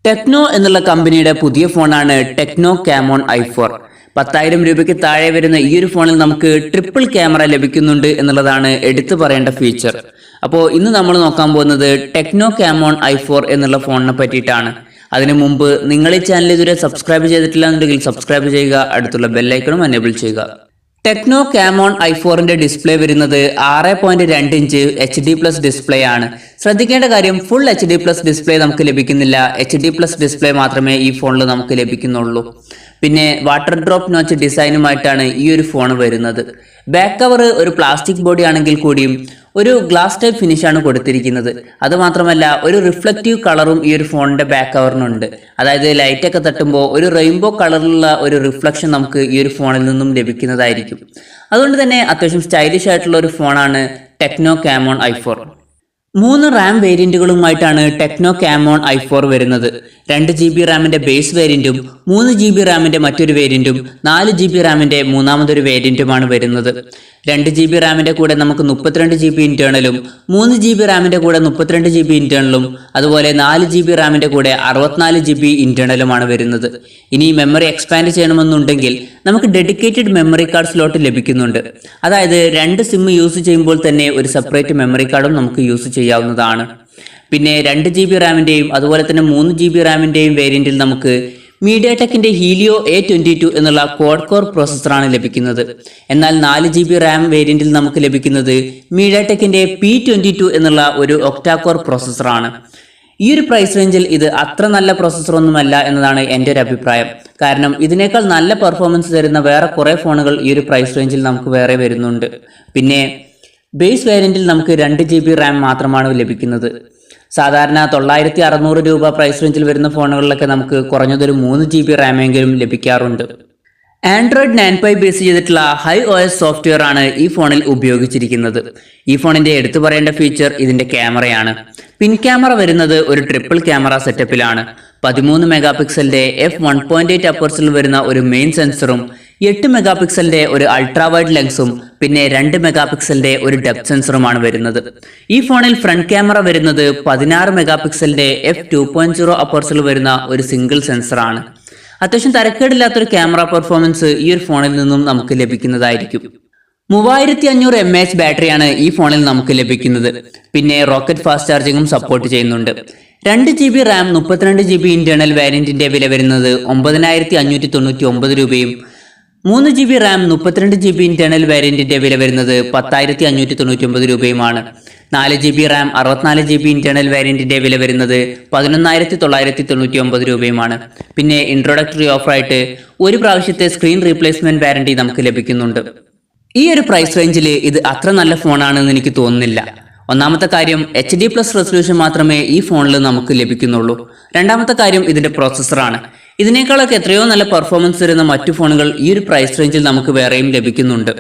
Techno എന്നുള്ള കമ്പനിയുടെ പുതിയ ഫോണാണ് ടെക്നോ കാമോൺ i4. 10,000 രൂപയ്ക്ക് താഴെ വരുന്ന ഈ ഒരു ഫോണിൽ നമുക്ക് ട്രിപ്പിൾ ക്യാമറ ലഭിക്കുന്നുണ്ട് എന്നുള്ളതാണ് എടുത്തു പറയേണ്ട ഫീച്ചർ. അപ്പോൾ ഇന്ന് നമ്മൾ നോക്കാൻ പോകുന്നത് ടെക്നോ കാമോൺ i4 എന്നുള്ള ഫോണിനെ പറ്റിയിട്ടാണ്. അതിനു മുമ്പ് നിങ്ങൾ ഈ ചാനൽ ഇതുവരെ സബ്സ്ക്രൈബ് ചെയ്തിട്ടില്ല എന്നുണ്ടെങ്കിൽ സബ്സ്ക്രൈബ് ചെയ്യുക, അടുത്തുള്ള ബെല്ലൈക്കണും എനേബിൾ ചെയ്യുക. ടെക്നോ കാമോൺ i4ന്റെ ഡിസ്പ്ലേ വരുന്നത് 6.2 ഇഞ്ച് HD+ ഡിസ്പ്ലേ ആണ്. ശ്രദ്ധിക്കേണ്ട കാര്യം, ഫുൾ HD+ ഡിസ്പ്ലേ നമുക്ക് ലഭിക്കുന്നില്ല. HD+ ഡിസ്പ്ലേ മാത്രമേ ഈ ഫോണിൽ നമുക്ക് ലഭിക്കുന്നുള്ളൂ. പിന്നെ വാട്ടർ ഡ്രോപ്പ് നോച്ച് ഡിസൈനുമായിട്ടാണ് ഈ ഒരു ഫോൺ വരുന്നത്. ബാക്ക് കവർ ഒരു പ്ലാസ്റ്റിക് ബോഡി ആണെങ്കിൽ കൂടിയും ഒരു ഗ്ലാസ് ടൈപ്പ് ഫിനിഷാണ് കൊടുത്തിരിക്കുന്നത്. അതുമാത്രമല്ല, ഒരു റിഫ്ലക്റ്റീവ് കളറും ഈ ഒരു ഫോണിന്റെ ബാക്ക് കവറിനുണ്ട്. അതായത് ലൈറ്റ് ഒക്കെ തട്ടുമ്പോൾ ഒരു റെയിൻബോ കളറിലുള്ള ഒരു റിഫ്ലക്ഷൻ നമുക്ക് ഈ ഒരു ഫോണിൽ നിന്നും ലഭിക്കുന്നതായിരിക്കും. അതുകൊണ്ട് തന്നെ അത്യാവശ്യം സ്റ്റൈലിഷ് ആയിട്ടുള്ള ഒരു ഫോണാണ് ടെക്നോ കാമോൺ i4. 3 റാം വേരിയന്റുകളുമായിട്ടാണ് ടെക്നോ കാമോൺ i4 വരുന്നത്. 2 GB റാമിന്റെ ബേസ് വേരിയന്റും 3 GB റാമിന്റെ മറ്റൊരു വേരിയന്റും 4 GB റാമിന്റെ മൂന്നാമതൊരു വേരിയന്റുമാണ് വരുന്നത്. 2 GB റാമിന്റെ കൂടെ നമുക്ക് 32 GB ഇന്റേണലും 3 GB റാമിന്റെ കൂടെ 32 GB ഇന്റേണലും അതുപോലെ 4 GB റാമിന്റെ കൂടെ 64 GB ഇന്റേണലുമാണ് വരുന്നത്. ഇനി മെമ്മറി എക്സ്പാൻഡ് ചെയ്യണമെന്നുണ്ടെങ്കിൽ നമുക്ക് ഡെഡിക്കേറ്റഡ് മെമ്മറി കാർഡ് സ്ലോട്ട് ലഭിക്കുന്നുണ്ട്. അതായത് 2 സിം യൂസ് ചെയ്യുമ്പോൾ തന്നെ ഒരു സെപ്പറേറ്റ് മെമ്മറി കാർഡും നമുക്ക് യൂസ് ചെയ്യാവുന്നതാണ്. പിന്നെ 2 GB റാമിന്റെയും അതുപോലെ തന്നെ 3 GB റാമിന്റെയും വേരിയന്റിൽ നമുക്ക് മീഡിയാടെക്കിന്റെ ഹീലിയോ A22 എന്നുള്ള ക്വാഡ് കോർ പ്രോസസ്സറാണ് ലഭിക്കുന്നത്. എന്നാൽ 4 GB റാം വേരിയന്റിൽ നമുക്ക് ലഭിക്കുന്നത് മീഡിയാടെക്കിന്റെ P22 എന്നുള്ള ഒരു ഒക്ടാ കോർ പ്രോസസ്സറാണ്. ഈ ഒരു പ്രൈസ് റേഞ്ചിൽ ഇത് അത്ര നല്ല പ്രോസസ്സർ ഒന്നുമല്ല എന്നതാണ് എൻ്റെ ഒരു അഭിപ്രായം. കാരണം ഇതിനേക്കാൾ നല്ല പെർഫോമൻസ് തരുന്ന വേറെ കുറേ ഫോണുകൾ ഈ ഒരു പ്രൈസ് റേഞ്ചിൽ നമുക്ക് വേറെ വരുന്നുണ്ട്. പിന്നെ ബേസ് വേരിയന്റിൽ നമുക്ക് 2 GB റാം മാത്രമാണ് ലഭിക്കുന്നത്. സാധാരണ 9,600 രൂപ പ്രൈസ് റേഞ്ചിൽ വരുന്ന ഫോണുകളിലൊക്കെ നമുക്ക് കുറഞ്ഞതൊരു 3 GB റാമെങ്കിലും ലഭിക്കാറുണ്ട്. ആൻഡ്രോയിഡ് 9 ബേസ് ചെയ്തിട്ടുള്ള ഹൈ OS സോഫ്റ്റ്വെയർ ആണ് ഈ ഫോണിൽ ഉപയോഗിച്ചിരിക്കുന്നത്. ഈ ഫോണിന്റെ എടുത്തു പറയേണ്ട ഫീച്ചർ ഇതിന്റെ ക്യാമറയാണ്. പിൻ ക്യാമറ വരുന്നത് ഒരു ട്രിപ്പിൾ ക്യാമറ സെറ്റപ്പിലാണ്. 13 മെഗാ പിക്സലിന്റെ f1.8 അപ്പേർച്ചറിൽ വരുന്ന ഒരു മെയിൻ സെൻസറും 8 മെഗാ പിക്സലിന്റെ ഒരു അൾട്രാ വൈഡ് ലെൻസും പിന്നെ 2 മെഗാ പിക്സലിന്റെ ഒരു ഡെപ്ത് സെൻസറുമാണ് വരുന്നത്. ഈ ഫോണിൽ ഫ്രണ്ട് ക്യാമറ വരുന്നത് 16 മെഗാ പിക്സലിന്റെ f2.0 അപ്പേർച്ചറിൽ വരുന്ന ഒരു സിംഗിൾ സെൻസറാണ്. അത്യാവശ്യം തരക്കേടില്ലാത്തൊരു ക്യാമറ പെർഫോമൻസ് ഈ ഒരു ഫോണിൽ നിന്നും നമുക്ക് ലഭിക്കുന്നതായിരിക്കും. 3500 mAh ബാറ്ററിയാണ് ഈ ഫോണിൽ നമുക്ക് ലഭിക്കുന്നത്. പിന്നെ റോക്കറ്റ് ഫാസ്റ്റ് ചാർജിങ്ങും സപ്പോർട്ട് ചെയ്യുന്നുണ്ട്. 2 GB റാം 32 GB ഇന്റേണൽ വേരിയന്റിന്റെ വില വരുന്നത് 9,599 രൂപയും 3 GB റാം 32 GB ഇന്റേണൽ വേരിയന്റിന്റെ വില വരുന്നത് 10,599 രൂപയുമാണ്. 4 GB റാം 64 GB ഇന്റേണൽ വേരിയന്റിന്റെ വില വരുന്നത് 11,999 രൂപയുമാണ്. പിന്നെ ഇൻട്രോഡക്ടറി ഓഫറായിട്ട് ഒരു പ്രാവശ്യത്തെ സ്ക്രീൻ റീപ്ലേസ്മെന്റ് വാറന്റി നമുക്ക് ലഭിക്കുന്നുണ്ട്. ഈ ഒരു പ്രൈസ് റേഞ്ചിൽ ഇത് അത്ര നല്ല ഫോണാണെന്ന് എനിക്ക് തോന്നുന്നില്ല. ഒന്നാമത്തെ കാര്യം, HD+ റെസൊല്യൂഷൻ മാത്രമേ ഈ ഫോണിൽ നമുക്ക് ലഭിക്കുന്നുള്ളൂ. രണ്ടാമത്തെ കാര്യം ഇതിന്റെ പ്രോസസ്സറാണ്. ഇതിനേക്കാളൊക്കെ എത്രയോ നല്ല പെർഫോമൻസ് തരുന്ന മറ്റു ഫോണുകൾ ഈ ഒരു പ്രൈസ് റേഞ്ചിൽ നമുക്ക് വേറെയും ലഭിക്കുന്നുണ്ട്.